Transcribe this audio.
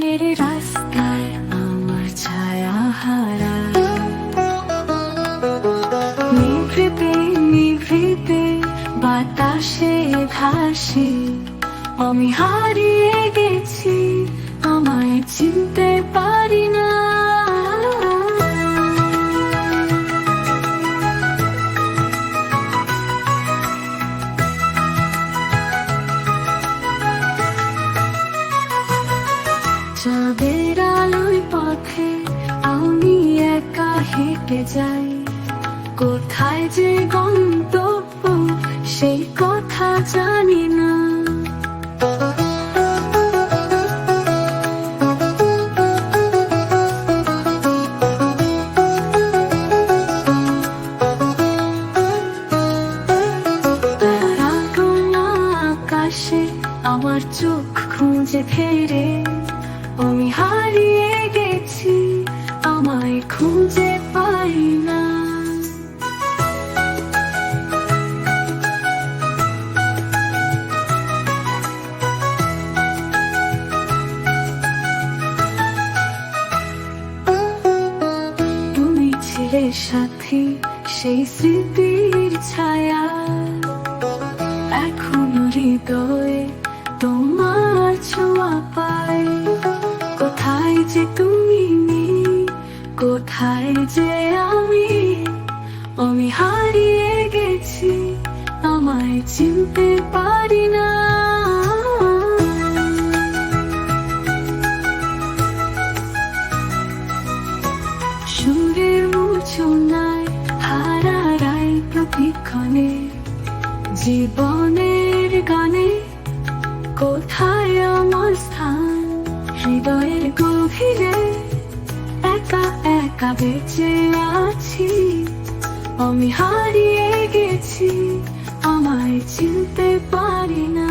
রাতের রাস্তায় আমার ছায়া হারায়, নিভৃতে নিভৃতে বাতাসে ভাসি, আমি হারিয়ে গেছি, আমায় চিনতে পারি না। চাঁদের আলোয় পথে আমি একা হেঁটে যাই, কোথায় যে গন্তব্য সেই কথা জানি না। তারাগোনা আকাশে আমার চোখ খুঁজে ফেরে, আমি হারিয়ে গেছি, আমায় খুঁজে পাই না। তুমি ছিলে সাথী, সেই স্মৃতির ছায়া, এখনো হৃদয়ে তোমার ছোঁয়া পাই। কোথায় যে তুমি নেই, কোথায় যে আমি হারিয়ে গেছি, আমায় চিনতে পারি না। সুরের মূর্ছনায় হারাই প্রতিক্ষণে, জীবনের গানে কোথায় আমার স্থান, হৃদয়ের গভীরে একা একা বেঁচে আছি, আমি হারিয়ে গেছি, আমায় চিনতে পারি না।